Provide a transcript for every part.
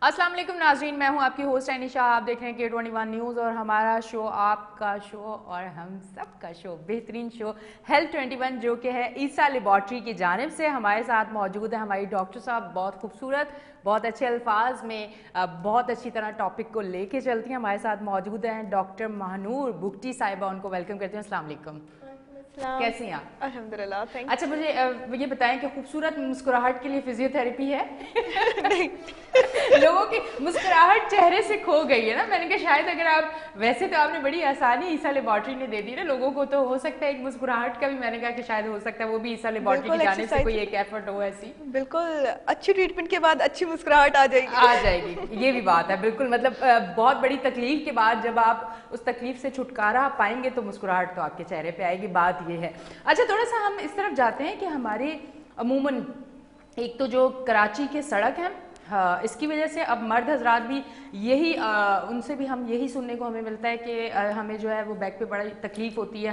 अस्सलाम वालेकुम नाज़रीन, मैं हूं आपकी होस्ट अनिशा। आप देख रहे हैं K21 न्यूज़ और हमारा शो, आपका शो और हम सब का शो, बेहतरीन शो हेल्थ 21, जो कि है ईसा लेबॉर्ट्री की जानिब से। हमारे साथ मौजूद है हमारी डॉक्टर साहब, बहुत खूबसूरत, बहुत अच्छे अल्फाज में बहुत अच्छी तरह टॉपिक को लेके चलती हैं। हमारे साथ मौजूद हैं डॉक्टर महानूर बुगटी साहिबा, उनको वेलकम करती हूँ। अस्सलाम वालेकुम, कैसी हैं आप? अल्हम्दुलिल्लाह, थैंक अच्छा, मुझे ये बताएं कि खूबसूरत मुस्कुराहट के लिए फिजियोथेरेपी है? यू। नहीं। लोगों की मुस्कुराहट चेहरे से खो गई है ना। मैंने कहा शायद अगर आप, वैसे तो आपने बड़ी आसानी ईसा लेबॉर्ट्री ने दे दी ना लोगों को, तो हो सकता है एक मुस्कुराहट का भी, मैंने कहा कि शायद हो सकता है वो भी ईसा लेबॉर्ट्री की बिल्कुल जानिब से कोई एक्सरसाइज, एक एफर्ट हो ऐसी बिल्कुल अच्छी ट्रीटमेंट के बाद अच्छी मुस्कुराहट आ आ जाएगी। जाएगी। ये भी बात है, बिल्कुल। मतलब बहुत बड़ी तकलीफ के बाद जब आप उस तकलीफ से छुटकारा पाएंगे तो मुस्कुराहट तो आपके चेहरे पे आएगी, बात ये है। अच्छा, थोड़ा सा हम इस तरफ जाते हैं कि हमारे अमूमन एक तो जो कराची के सड़क हैं, हाँ, इसकी वजह से अब मर्द हजरात भी यही उनसे भी हम यही सुनने को हमें मिलता है कि हमें जो है वो बैक पे बड़ी तकलीफ होती है,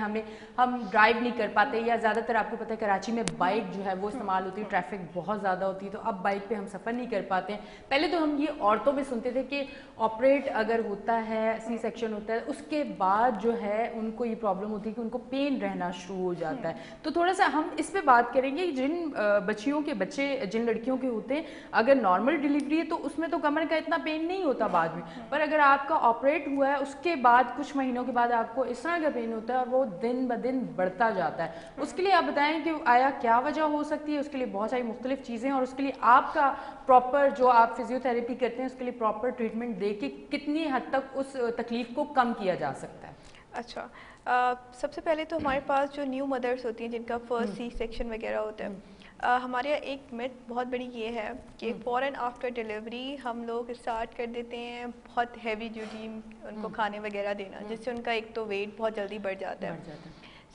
हम ड्राइव नहीं कर पाते, या ज़्यादातर आपको पता है कराची में बाइक जो है वो इस्तेमाल होती है, ट्रैफिक बहुत ज़्यादा होती है, तो अब बाइक पे हम सफ़र नहीं कर पाते हैं। पहले तो हम ये औरतों में सुनते थे कि ऑपरेट अगर होता है, सी सेक्शन होता है, उसके बाद जो है उनको ये प्रॉब्लम होती है कि उनको पेन रहना शुरू हो जाता है। तो थोड़ा सा हम इस पर बात करेंगे, जिन बच्चियों के बच्चे, जिन लड़कियों के होते हैं, अगर नॉर्मल डिलीवरी है तो उसमें तो कमर का इतना पेन नहीं होता बाद में, पर अगर आपका ऑपरेट हुआ है उसके बाद कुछ महीनों के बाद आपको इस तरह का पेन होता है और वो दिन ब दिन बढ़ता जाता है। उसके लिए आप बताएं कि आया क्या वजह हो सकती है? उसके लिए बहुत सारी मुख्तलिफ चीज़ें हैं और उसके लिए आपका प्रॉपर, जो आप फिजियोथेरेपी करते हैं, उसके लिए प्रॉपर ट्रीटमेंट दे के कितनी हद तक उस तकलीफ को कम किया जा सकता है? अच्छा, सबसे पहले तो हमारे पास जो न्यू मदर्स होती हैं जिनका फर्स्ट सी सेक्शन वगैरह होता है, हमारे यहाँ एक मिथ बहुत बड़ी ये है कि फ़ौरन आफ्टर डिलीवरी हम लोग स्टार्ट कर देते हैं बहुत हैवी ड्यूटी उनको खाने वगैरह देना, जिससे उनका एक तो वेट बहुत जल्दी बढ़ जाता है।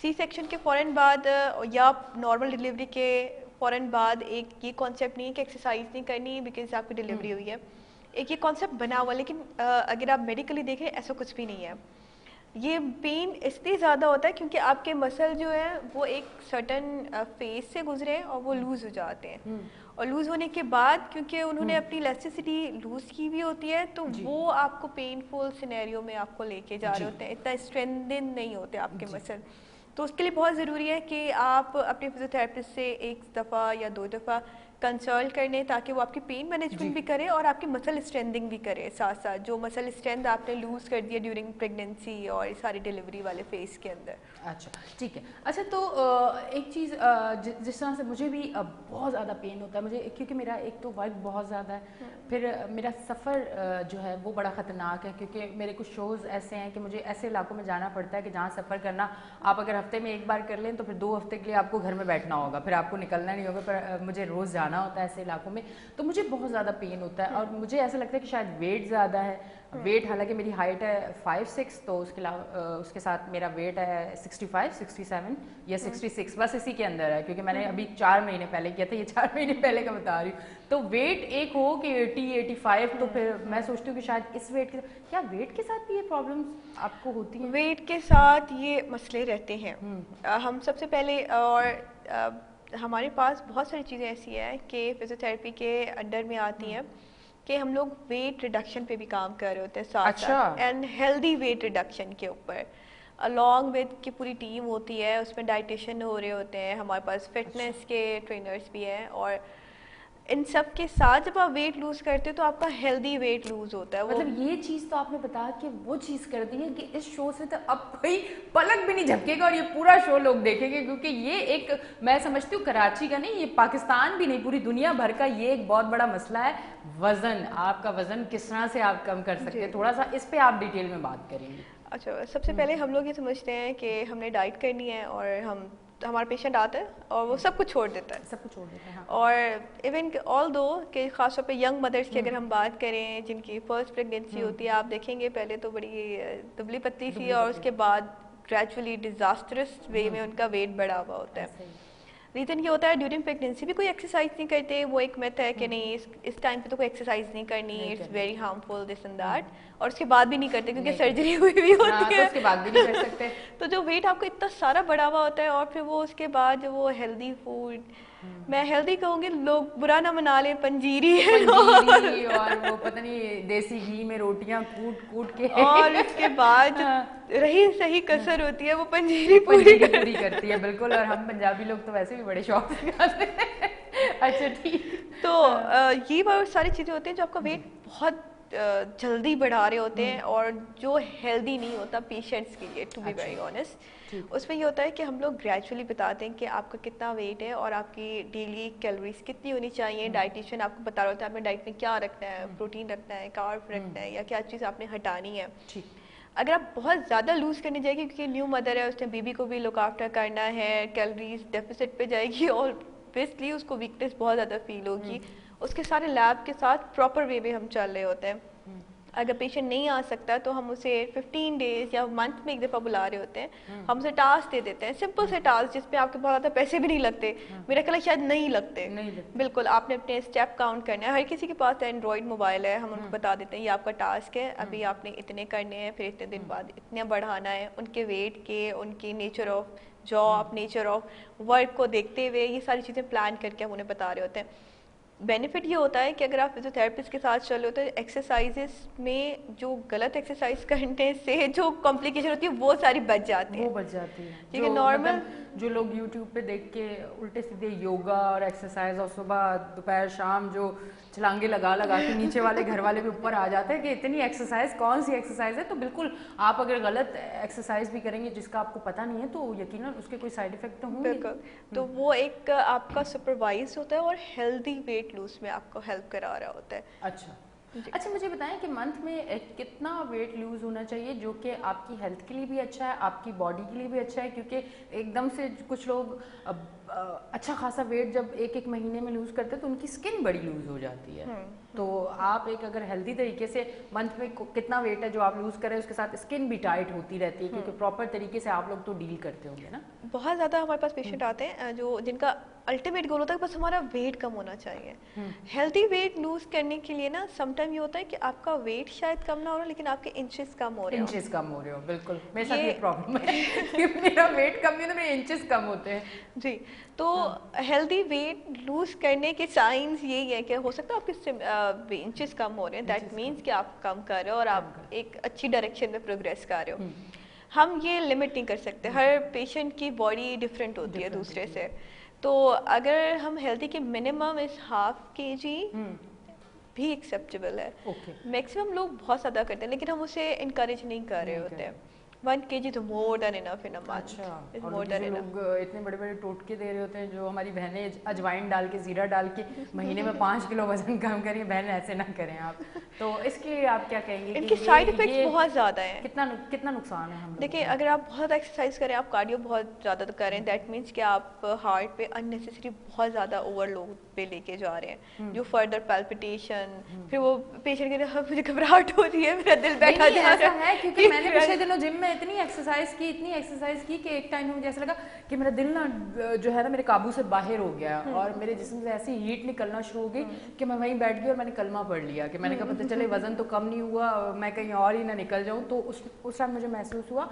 सी सेक्शन के फ़ौरन बाद या नॉर्मल डिलीवरी के फ़ौरन बाद एक ये कॉन्सेप्ट नहीं है कि एक्सरसाइज नहीं करनी बिकॉज आपकी डिलीवरी हुई है। एक ये कॉन्सेप्ट बना हुआ, लेकिन अगर आप मेडिकली देखें ऐसा कुछ भी नहीं है। ये पेन इसलिए ज़्यादा होता है क्योंकि आपके मसल जो है वो एक सर्टन फेज से गुजरे हैं और वो लूज़ हो जाते हैं, और लूज़ होने के बाद क्योंकि उन्होंने अपनी इलास्टिसिटी लूज़ की भी होती है, तो वो आपको पेनफुल सिनेरियो में आपको लेके जा रहे होते हैं, इतना स्ट्रेंथन नहीं होते आपके मसल। तो उसके लिए बहुत ज़रूरी है कि आप अपने फिजियोथेरेपिस्ट से एक दफ़ा या 2 दफ़ा कंसल्ट कर लें, ताकि वो आपकी पेन मैनेजमेंट भी करे और आपकी मसल स्ट्रेंथिंग भी करे साथ साथ, जो मसल स्ट्रेंथ आपने लूज़ कर दिया ड्यूरिंग प्रेगनेंसी और सारी डिलीवरी वाले फेज़ के अंदर। अच्छा, ठीक है। अच्छा, तो एक चीज़, जिस तरह से मुझे भी बहुत ज़्यादा पेन होता है मुझे, क्योंकि मेरा एक तो वर्क बहुत ज़्यादा है, फिर मेरा सफ़र जो है वो बड़ा ख़तरनाक है, क्योंकि मेरे कुछ शोज़ ऐसे हैं कि मुझे ऐसे इलाकों में जाना पड़ता है कि जहाँ सफ़र करना आप अगर हफ्ते में एक बार कर लें तो फिर 2 हफ्ते के लिए आपको घर में बैठना होगा, फिर आपको निकलना नहीं होगा, पर मुझे रोज़ जाना होता है ऐसे इलाकों में, तो मुझे बहुत ज़्यादा पेन होता है। और मुझे ऐसा लगता है कि शायद वेट ज़्यादा है, वेट, हालांकि मेरी हाइट है 5'6", तो उसके अलावा उसके साथ मेरा वेट है 65, 67 या 66, बस इसी के अंदर है, क्योंकि मैंने अभी 4 महीने पहले किया था, ये 4 महीने पहले का बता रही हूँ। तो वेट एक हो कि 80, 85, तो फिर मैं सोचती हूँ कि शायद इस वेट के, क्या वेट के साथ भी ये प्रॉब्लम्स आपको होती हैं? वेट के साथ ये मसले रहते हैं। हम सबसे पहले, और हमारे पास बहुत सारी चीज़ें ऐसी हैं कि फिजियोथेरेपी के अंडर में आती हैं कि हम लोग वेट रिडक्शन पे भी काम कर रहे होते हैं साथ अच्छा। साथ, एंड हेल्दी वेट रिडक्शन के ऊपर अलॉन्ग विद की पूरी टीम होती है, उसमें डाइटिशियन हो रहे होते हैं, हमारे पास फिटनेस के ट्रेनर्स भी हैं, और इन सब के साथ जब आप वेट लूज़ करते हो तो आपका हेल्दी वेट लूज़ होता है। वो मतलब ये चीज़ तो आपने बताया कि वो चीज़ कर दी है कि इस शो से तो अब कोई पलक भी नहीं झपकेगा और ये पूरा शो लोग देखेंगे, क्योंकि ये एक, मैं समझती हूँ कराची का नहीं, ये पाकिस्तान भी नहीं, पूरी दुनिया भर का ये एक बहुत बड़ा मसला है। वज़न, आपका वज़न किस तरह से आप कम कर सकते जी। हैं, थोड़ा सा इस पे आप डिटेल में बात करेंगे? अच्छा, सबसे पहले हम लोग ये समझते हैं कि हमने डाइट करनी है, और हम हमारा पेशेंट आता है और वो सब कुछ छोड़ देता है। सब कुछ छोड़ देते हैं, हाँ। और इवन ऑल दो कि ख़ास तौर पे यंग मदर्स की अगर हम बात करें जिनकी फर्स्ट प्रेगनेंसी होती है, आप देखेंगे पहले तो बड़ी दुबली पतली सी, दुबली और पतली, उसके बाद ग्रेजुअली डिज़ास्टरस वे में उनका वेट बढ़ा हुआ होता है। ऐसे ही। रीज़न ये होता है ड्यूरिंग प्रेगनेंसी भी कोई एक्सरसाइज नहीं करते, वो एक मिथ है कि नहीं इस टाइम पे तो कोई एक्सरसाइज नहीं करनी, it's very harmful this and that, और उसके बाद भी नहीं करते क्योंकि सर्जरी हुई भी होती है, तो उसके बाद भी नहीं कर सकते। तो जो वेट आपको इतना सारा बढ़ा हुआ होता है, और फिर वो उसके बाद जो वो हेल्दी फूड, मैं हेल्दी कहूँगी, लोग बुरा ना मना ले, पंजीरी है और वो पता नहीं देसी घी में रोटियां कूट कूट के, और उसके बाद रही सही कसर होती है वो पंजीरी पूरी करती है, बिल्कुल। और हम पंजाबी लोग तो वैसे भी बड़े शौक से खाते हैं। अच्छा ठीक। तो ये बहुत सारी चीज़ें होती हैं जो आपका वेट बहुत जल्दी बढ़ा रहे होते हैं, और जो हेल्दी नहीं होता पेशेंट्स के लिए, टू बी वेरी ऑनेस्ट। उसमें ये होता है कि हम लोग ग्रेजुअली बताते हैं कि आपका कितना वेट है और आपकी डेली कैलोरीज कितनी होनी चाहिए। डाइटिशियन आपको बता रहा होता है आपने डाइट में क्या रखना है, प्रोटीन रखना है, कार्ब रखना है, या क्या चीज़ आपने हटानी है। अगर आप बहुत ज़्यादा लूज़ करने जाएगी, क्योंकि न्यू मदर है, उसने बेबी को भी लुक आफ्टर करना है, कैलोरीज डेफिसिट पे जाएगी और ऑब्वियसली उसको वीकनेस बहुत ज़्यादा फील होगी। उसके सारे लैब के साथ प्रॉपर वे में हम चल रहे होते हैं। अगर पेशेंट नहीं आ सकता तो हम उसे 15 डेज या मंथ में एक दफ़ा बुला रहे होते हैं, हम उसे टास्क दे देते हैं, सिंपल से टास्क जिसपे आपके बहुत ज़्यादा पैसे भी नहीं लगते, मेरा ख्याल शायद नहीं लगते। बिल्कुल, आपने अपने स्टेप काउंट करना है। हर किसी के पास एंड्रॉइड मोबाइल है, हम उनको बता देते हैं ये आपका टास्क है, अभी आपने इतने करने हैं, फिर इतने दिन बाद इतने बढ़ाना है। उनके वेट के, उनकी nature of job, nature of work को देखते हुए ये सारी चीज़ें प्लान करके हम उन्हें बता रहे होते हैं। बेनिफिट ये होता है कि अगर आप फिजियोथेरेपिस्ट के साथ चल रहे हो तो एक्सरसाइजेस में जो गलत एक्सरसाइज करने से जो कॉम्प्लिकेशन होती है वो सारी बच जाती है, ठीक है। नॉर्मल जो लोग YouTube पे देख के उल्टे सीधे योगा और एक्सरसाइज, और सुबह दोपहर शाम जो छलांगे लगा के नीचे वाले घर वाले भी ऊपर आ जाते हैं कि इतनी एक्सरसाइज, कौन सी एक्सरसाइज है। तो बिल्कुल आप अगर गलत एक्सरसाइज भी करेंगे जिसका आपको पता नहीं है तो यकीनन उसके कोई साइड इफेक्ट तो होंगे। बिल्कुल, तो वो एक आपका सुपरवाइज होता है और हेल्दी वेट लूज में आपको हेल्प करा रहा होता है। अच्छा, मुझे बताएं कि मंथ में कितना वेट लूज होना चाहिए जो कि आपकी हेल्थ के लिए भी अच्छा है, आपकी बॉडी के लिए भी अच्छा है, क्योंकि एकदम से कुछ लोग अच्छा खासा वेट जब एक महीने में लूज करते हैं तो उनकी स्किन बड़ी लूज हो जाती है। तो आप एक अगर हेल्दी तरीके से मंथ में कितना वेट है जो आप लूज करें, उसके साथ स्किन भी टाइट होती रहती है, क्योंकि प्रॉपर तरीके से आप लोग तो डील करते होंगे ना। बहुत ज़्यादा हमारे पास पेशेंट आते हैं जो जिनका अल्टीमेट गोल होता है बस हमारा वेट कम होना चाहिए। हेल्दी वेट लूज करने के लिए ना समटाइम ये होता है कि आपका वेट शायद कम ना हो रहा लेकिन आपके इंचेस कम हो रहे हो। बिल्कुल मेरे साथ ये प्रॉब्लम है कि मेरा वेट कम नहीं है तो मेरे इंचेस कम होते हैं जी। तो हेल्दी वेट लूज करने के साइंस यही है कि हो सकता है आपके इंचेस कम हो रहे हैं, दैट मीन्स कि आप कम कर रहे हो और आप एक अच्छी डायरेक्शन में प्रोग्रेस कर रहे हो। हम ये लिमिट नहीं कर सकते, हर पेशेंट की बॉडी डिफरेंट होती है दूसरे से। तो अगर हम हेल्दी के मिनिमम इस ½ kg भी एक्सेप्टेबल है। मैक्सिमम लोग बहुत ज़्यादा करते हैं लेकिन हम उसे इनकरेज नहीं कर रहे होते हैं। 1 kg तो more than enough in a month. अच्छा, और लोग इतने बड़े बड़े टोटके दे रहे होते हैं जो हमारी बहनें अजवाइन डाल के, जीरा डाल के महीने में 5 किलो वजन कम करें। बहन ऐसे ना करें आप। तो इसके लिए आप क्या कहेंगे? इनके साइड इफेक्ट्स बहुत ज़्यादा हैं। कितना नुकसान है हम? देखिए, अगर आप बहुत एक्सरसाइज करें, आप कार्डियो बहुत ज़्यादा करें, दैट मीन्स कि आप हार्ट पे अननेसेसरी बहुत ज़्यादा ओवरलोड पे लेके जा रहे हैं, जो फर्दर पैल्पिटेशन, फिर वो पेशेंट के लिए मुझे घबराहट हो रही है, मेरा दिल बैठा जा रहा है। क्योंकि मैंने पिछले दिनों जिम में इतनी एक्सरसाइज की कि एक टाइम में मुझे ऐसा लगा कि मेरा दिल ना जो है ना मेरे काबू से बाहर हो गया और मेरे जिस्म से ऐसी हीट निकलना शुरू हो गई कि मैं वहीं बैठ गई और मैंने कलमा पढ़ लिया कि मैंने कहा पता चले वजन तो कम नहीं हुआ, मैं कहीं और ही ना निकल जाऊं। तो उस टाइम मुझे महसूस हुआ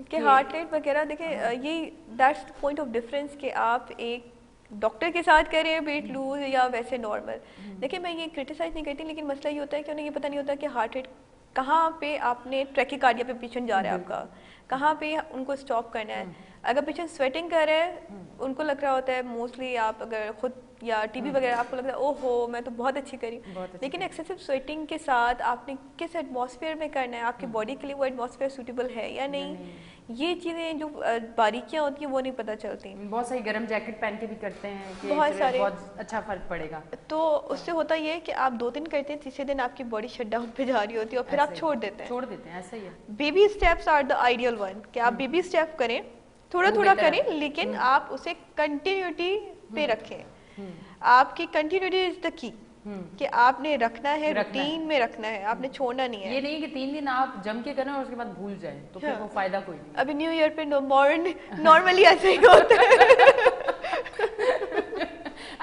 कि हार्ट रेट वगैरह देखिए, ये that's the point of difference कि आप एक डॉक्टर के साथ कह रहे हैं वेट लूज या वैसे नॉर्मल। देखिए, मैं ये क्रिटिसाइज नहीं करती, लेकिन मसला ये होता है कि उन्हें ये पता नहीं होता कि हार्ट रेट कहाँ पे आपने ट्रैकीकार्डिया पे पेशेंट जा रहा है, आपका कहाँ पे उनको स्टॉप करना है। अगर पेशेंट स्वेटिंग कर रहे हैं, उनको लग रहा होता है मोस्टली, आप अगर खुद या टीबी वगैरह आपको लग रहा है ओहो मैं तो बहुत अच्छी करी, लेकिन एक्सेसिव स्वेटिंग के साथ आपने किस एटमॉस्फेयर में करना है, आपकी बॉडी के लिए वो एटमॉस्फेयर सूटेबल है या नहीं, ये चीज़ें जो बारीकियां होती हैं वो नहीं पता चलती। बहुत सारी गर्म जैकेट पहन के भी करते हैं कि बहुत सारे, बहुत अच्छा फर्क पड़ेगा। तो उससे होता ये है कि आप 2 दिन करते हैं, तीसरे दिन आपकी बॉडी शटडाउन पे जा रही होती है और फिर आप छोड़ देते हैं। ऐसा ही है। Baby steps are the ideal one कि आप बेबी स्टेप करें, थोड़ा थोड़ा करें, लेकिन आप उसे कंटिन्यूटी पे रखें। आपकी कंटिन्यूटी इज द की कि आपने रखना है, रूटीन में रखना है, आपने छोड़ना नहीं है। ये नहीं कि 3 दिन आप जम के करें और उसके बाद भूल जाएं, तो फिर वो फायदा कोई नहीं। अभी न्यू ईयर पे नॉर्मली ऐसे ही होता है।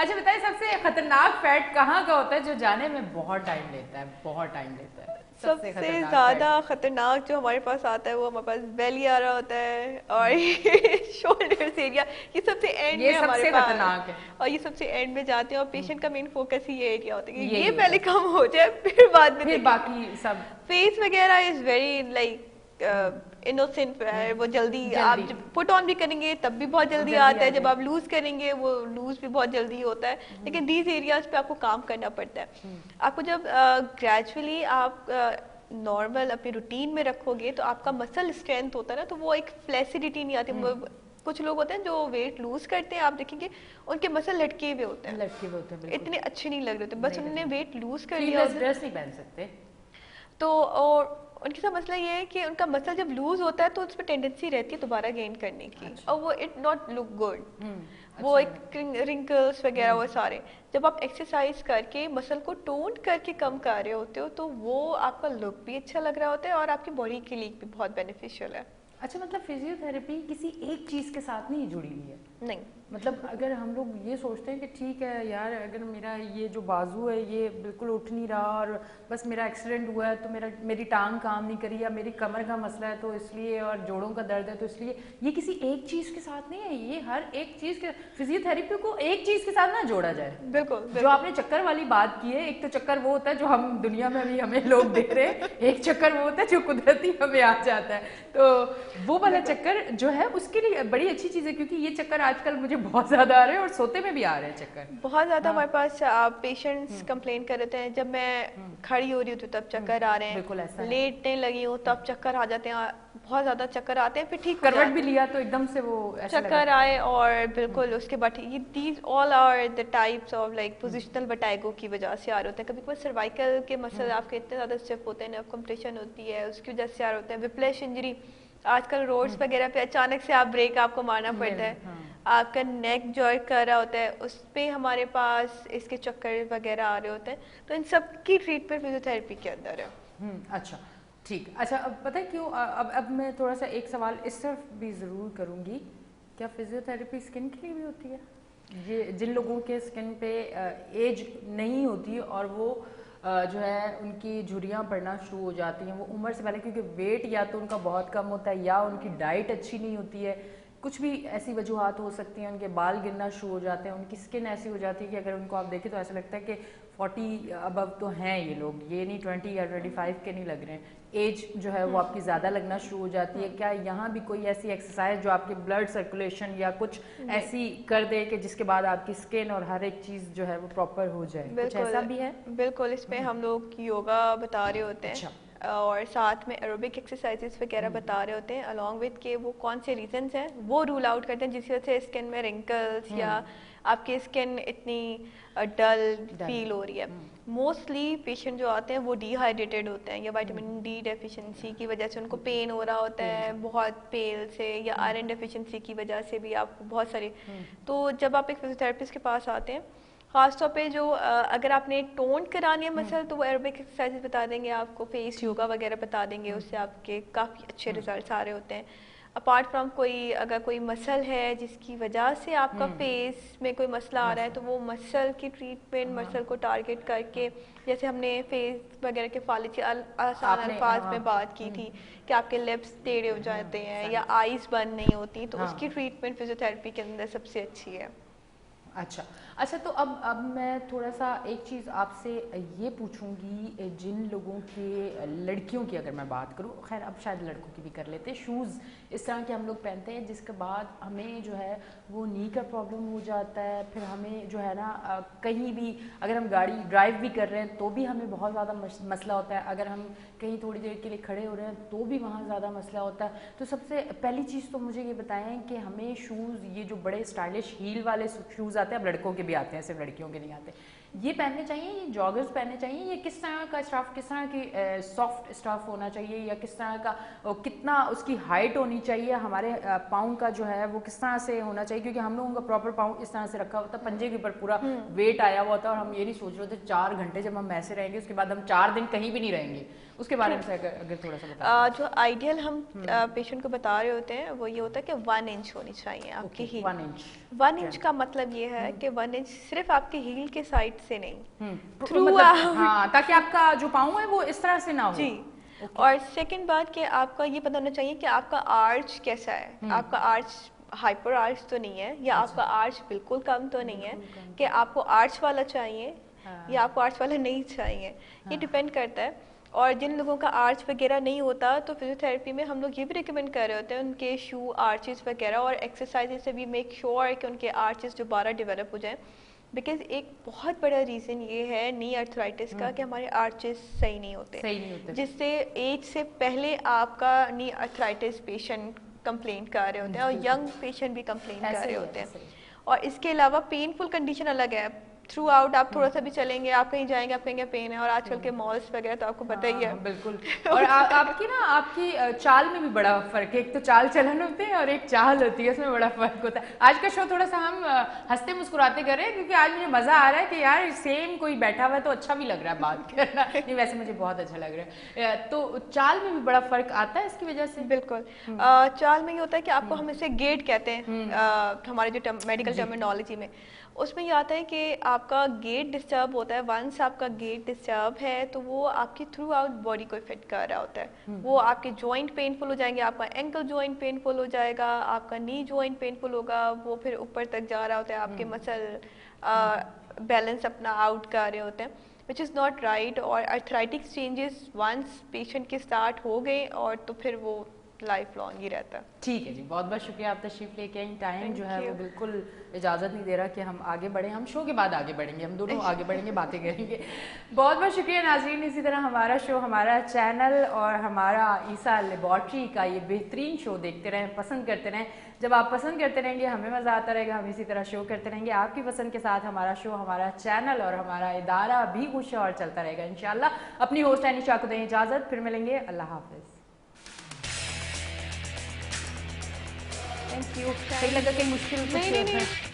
अच्छा बताइए, सबसे खतरनाक फैट कहाँ का होता है जो जाने में बहुत टाइम लेता है, बहुत टाइम लेता है? सबसे खतरनाक ज्यादा फैट। खतरनाक जो हमारे पास आता है वो हमारे पास बेली आ रहा होता है, और शोल्डर्स एरिया, ये सबसे एंड ये में हमारे सबसे पास, खतरनाक है। और ये सबसे एंड में जाते हैं, और पेशेंट का मेन फोकस ही ये एरिया होता है कि यही ये होता पहले है, कम हो जाए फिर बाद में फिर देखेंगे। बाकी सब। फेस वगैरह इज वेरी लाइक इनोसेंट है, वो जल्दी आप जल्दी जब पुट ऑन भी करेंगे तब भी बहुत जल्दी जल्दी आता आ है, जब जाए। आप लूज करेंगे वो लूज भी बहुत जल्दी होता है, लेकिन दीज एरियाज पे आपको काम करना पड़ता है। आपको जब ग्रेजुअली आप नॉर्मल अपनी रूटीन में रखोगे तो आपका मसल स्ट्रेंथ होता है ना, तो वो एक फ्लेसिडिटी नहीं आती। कुछ लोग होते हैं जो वेट लूज करते हैं, आप देखेंगे उनके मसल लटके हुए होते हैं, लड़के भी होते हैं बिल्कुल, इतने अच्छे नहीं लग रहे होते, बस नहीं उन्होंने लगते। वेट लूज कर लिया स्लीवलेस होता है। ड्रेस नहीं पहन सकते। तो और उनके साथ मसला ये है कि उनका मसल जब लूज होता है तो उस पर टेंडेंसी रहती है दोबारा गेन करने की, अच्छा। और वो इट नॉट लुक गुड, वो अच्छा। एक रिंकल्स वगैरह वो सारे, जब आप एक्सरसाइज करके मसल को टोन करके कम कर रहे होते हो तो वो आपका लुक भी अच्छा लग रहा होता है और आपकी बॉडी के लिए भी बहुत बेनिफिशियल है। अच्छा, मतलब फिजियोथेरेपी किसी एक चीज़ के साथ नहीं जुड़ी हुई है? नहीं, मतलब अगर हम लोग ये सोचते हैं कि ठीक है यार, अगर मेरा ये जो बाजू है ये बिल्कुल उठ नहीं रहा और बस मेरा एक्सीडेंट हुआ है तो मेरी टांग काम नहीं करी, या मेरी कमर का मसला है तो इसलिए, और जोड़ों का दर्द है तो इसलिए, ये किसी एक चीज़ के साथ नहीं है, ये हर एक चीज़ के, फिजियोथेरेपी को एक चीज़ के साथ ना जोड़ा जाए। बिल्कुल जो आपने चक्कर वाली बात की है, एक तो चक्कर वो होता है जो हम दुनिया में अभी हमें लोग देख रहे हैं, एक चक्कर वो होता है जो कुदरती हमें आ जाता है, तो वो वाला चक्कर जो है उसके लिए बड़ी अच्छी चीज़ है, क्योंकि ये चक्कर आजकल मुझे बहुत ज़्यादा आ रहे हैं और सोते में भी आ रहे हैं चक्कर बहुत ज़्यादा। हाँ। हमारे पास पेशेंट्स कंप्लेन कर रहे हैं, जब मैं खड़ी हो रही हूँ तो तब चक्कर आ रहे बिल्कुल हैं, ऐसा है। लेटने लगी हूँ तब चक्कर आ जाते हैं, बहुत ज़्यादा चक्कर आते हैं, फिर ठीक हो करवट जाते भी हैं। लिया तो एकदम से वो ऐसा चक्कर लगा। आए और बिल्कुल उसके बाद ये these all are the types of like positional vertigo की वजह से आ रहे होते हैं। कभी कभी सर्वाइकल के मसल आपके इतने ज़्यादा स्टिफ होते हैं, नर्व कंप्रेशन होती है, उसकी वजह से आ रहे होते हैं। विप्लैश इंजरी, आजकल रोड्स वगैरह पे अचानक से आप ब्रेक आपको मारना पड़ता है, हाँ। आपका नेक जॉइंट कर रहा होता है, उस पे हमारे पास इसके चक्कर वगैरह आ रहे होते हैं, तो इन सब की ट्रीटमेंट फिजियोथेरेपी के अंदर है। अच्छा ठीक। अच्छा, अब पता है क्यों, अब मैं थोड़ा सा एक सवाल इस तरफ भी ज़रूर करूँगी, क्या फिजियोथेरेपी स्किन के लिए भी होती है? ये जिन लोगों के स्किन पे एज नहीं होती और वो जो है उनकी झुर्रियाँ पड़ना शुरू हो जाती हैं वो उम्र से पहले, क्योंकि वेट या तो उनका बहुत कम होता है या उनकी डाइट अच्छी नहीं होती है, कुछ भी ऐसी वजूहत हो सकती हैं, उनके बाल गिरना शुरू हो जाते हैं, उनकी स्किन ऐसी हो जाती है कि अगर उनको आप देखें तो ऐसा लगता है कि 40 अबव तो हैं ये लोग, ये नहीं 20 या 25 के नहीं लग रहे हैं, एज जो है वो आपकी ज़्यादा लगना शुरू हो जाती है। क्या यहाँ भी कोई ऐसी एक्सरसाइज जो आपके ब्लड सर्कुलेशन या कुछ ऐसी कर दे कि जिसके बाद आपकी स्किन और हर एक चीज़ जो है वो प्रॉपर हो जाए? कुछ ऐसा भी है? बिल्कुल, इसमें हम लोग योगा बता रहे होते हैं। अच्छा। और साथ में एरोबिक एक्सरसाइजेस वगैरह बता रहे होते हैं, अलॉन्ग विद के वो कौन से रीजंस हैं वो रूल आउट करते हैं जिसकी वजह से स्किन में रिंकल्स या आपकी स्किन इतनी डल फील हो रही है। मोस्टली पेशेंट जो आते हैं वो डिहाइड्रेटेड होते हैं या विटामिन डी डेफिशिएंसी की वजह से उनको पेन हो रहा होता है बहुत पेल से, या आयरन डेफिशिएंसी की वजह से भी आपको बहुत सारे। तो जब आप एक फिजियोथेरेपिस्ट के पास आते हैं, खासतौर पे जो अगर आपने टोन करानी है मसल तो वो एरोबिक एक्सरसाइजेस बता देंगे आपको, फेस योगा वगैरह बता देंगे, उससे आपके काफ़ी अच्छे रिजल्ट्स आ रहे होते हैं। अपार्ट फ्रॉम कोई अगर कोई मसल है जिसकी वजह से आपका फेस में कोई मसला आ रहा है तो वो मसल की ट्रीटमेंट, मसल को टारगेट करके, जैसे हमने फेस वगैरह के फालिज आसान अल्फाज में बात की थी कि आपके लिप्स टेढ़े हो जाते हैं या आईज बंद नहीं होती, तो उसकी ट्रीटमेंट फिजियोथेरेपी के अंदर सबसे अच्छी है। अच्छा अच्छा, तो अब मैं थोड़ा सा एक चीज़ आपसे ये पूछूंगी, जिन लोगों के, लड़कियों की अगर मैं बात करूँ, खैर अब शायद लड़कों की भी कर लेते हैं, शूज़ इस तरह के हम लोग पहनते हैं जिसके बाद हमें जो है वो नी का प्रॉब्लम हो जाता है, फिर हमें जो है ना कहीं भी अगर हम गाड़ी ड्राइव भी कर रहे हैं तो भी हमें बहुत ज़्यादा मसला होता है, अगर हम कहीं थोड़ी देर के लिए खड़े हो रहे हैं तो भी वहाँ ज़्यादा मसला होता है। तो सबसे पहली चीज़ तो मुझे ये बताएं कि हमें शूज़, ये जो बड़े स्टाइलिश हील वाले शूज़ आते हैं, अब लड़कों के भी आते हैं, सिर्फ लड़कियों के नहीं आते, ये पहनने चाहिए, ये जॉगर्स पहनने चाहिए, ये किस तरह का स्टाफ, किस तरह की सॉफ्ट स्टाफ होना चाहिए, या किस तरह का कितना उसकी हाइट होनी चाहिए, हमारे पाँव का जो है वो किस तरह से होना चाहिए, क्योंकि हम लोगों का प्रॉपर पाँव इस तरह से रखा होता है, पंजे के ऊपर पूरा वेट आया हुआ होता है, और हम ये नहीं सोच रहे होते 4 घंटे जब हम ऐसे रहेंगे उसके बाद हम 4 दिन कहीं भी नहीं रहेंगे, उसके बारे में अगर थोड़ा सा बताएं। जो आइडियल हम पेशेंट को बता रहे होते हैं वो ये होता है कि 1 इंच होनी चाहिए आपकी हील। 1 इंच 1 इंच का मतलब ये है कि 1 इंच सिर्फ आपके हील के साइड से नहीं, थ्रू मतलब हाँ, ताकि आपका जो पाँव है वो इस तरह से ना हो। जी। और सेकंड बात कि आपका ये पता होना चाहिए कि आपका आर्च कैसा है। आपका आर्च हाइपर आर्च तो नहीं है, या आपका आर्च बिल्कुल कम तो नहीं है, कि आपको आर्च वाला चाहिए या आपको आर्च वाला नहीं चाहिए, ये डिपेंड करता है। और जिन लोगों का आर्च वगैरह नहीं होता तो फिजियोथेरेपी में हम लोग ये भी रिकमेंड कर रहे होते हैं उनके शू आर्चेस वगैरह और एक्सरसाइजेज से भी मेक श्योर कि उनके आर्चेस दोबारा डेवलप हो जाएं। बिकॉज एक बहुत बड़ा रीज़न ये है नी अर्थराइटिस का कि हमारे आर्चेस सही नहीं होते, जिससे एज से पहले आपका नी अर्थराइटिस पेशेंट कंप्लेंट कर रहे होते हैं और यंग पेशेंट भी कंप्लेंट कर रहे होते हैं। और इसके अलावा पेनफुल कंडीशन अलग है। थ्रू आउट आप थोड़ा सा भी चलेंगे, आप कहीं जाएंगे, आप कहेंगे पेन है, और आजकल के मॉल्स वगैरह तो आपको पता ही है। बिल्कुल। और आपकी ना आपकी चाल में भी बड़ा फर्क है, एक तो चाल चलन होते हैं और एक चाल होती है, उसमें बड़ा फर्क होता है। आज का शो थोड़ा सा हम हंसते मुस्कुराते कर रहे हैं क्योंकि आज मुझे मजा आ रहा है कि यार सेम कोई बैठा हुआ है तो अच्छा भी लग रहा है बात करना। नहीं वैसे मुझे बहुत अच्छा लग रहा है। तो चाल में भी बड़ा फर्क आता है इसकी वजह से। बिल्कुल। चाल में ये होता है कि आपको हम इसे गेट कहते हैं हमारे जो मेडिकल टर्मिनोलॉजी में, उसमें ये आता है कि आपका गेट डिस्टर्ब होता है। वंस आपका गेट डिस्टर्ब है तो वो आपकी थ्रू आउट बॉडी को इफेक्ट कर रहा होता है। वो आपके जॉइंट पेनफुल हो जाएंगे, आपका एंकल जॉइंट पेनफुल हो जाएगा, आपका नी जॉइंट पेनफुल होगा, वो फिर ऊपर तक जा रहा होता है, आपके मसल बैलेंस अपना आउट कर रहे होते हैं, विच इज़ नॉट राइट। और अर्थराइटिक चेंजेस वंस पेशेंट के स्टार्ट हो गए और तो फिर वो लाइफ लॉन्ग ही रहता है। ठीक है जी, बहुत बहुत शुक्रिया आप तशरीफ लेके आई। टाइम जो है वो बिल्कुल इजाज़त नहीं दे रहा कि हम आगे बढ़ें। हम शो के बाद आगे बढ़ेंगे, हम दोनों आगे बढ़ेंगे, बातें करेंगे। बहुत बहुत शुक्रिया नाज़रीन। इसी तरह हमारा शो, हमारा चैनल और हमारा ईसा लेबॉर्ट्री का ये बेहतरीन शो देखते रहें, पसंद करते रहें। जब आप पसंद करते रहेंगे हमें मज़ा आता रहेगा, हम इसी तरह शो करते रहेंगे। आपकी पसंद के साथ हमारा शो, हमारा चैनल और हमारा इदारा भी खुश और चलता रहेगा इंशाल्लाह। अपनी होस्ट अनीशा को दें इजाज़त, फिर मिलेंगे। अल्लाह हाफ़िज़। Thank you. सही लगा कि मुश्किल नहीं।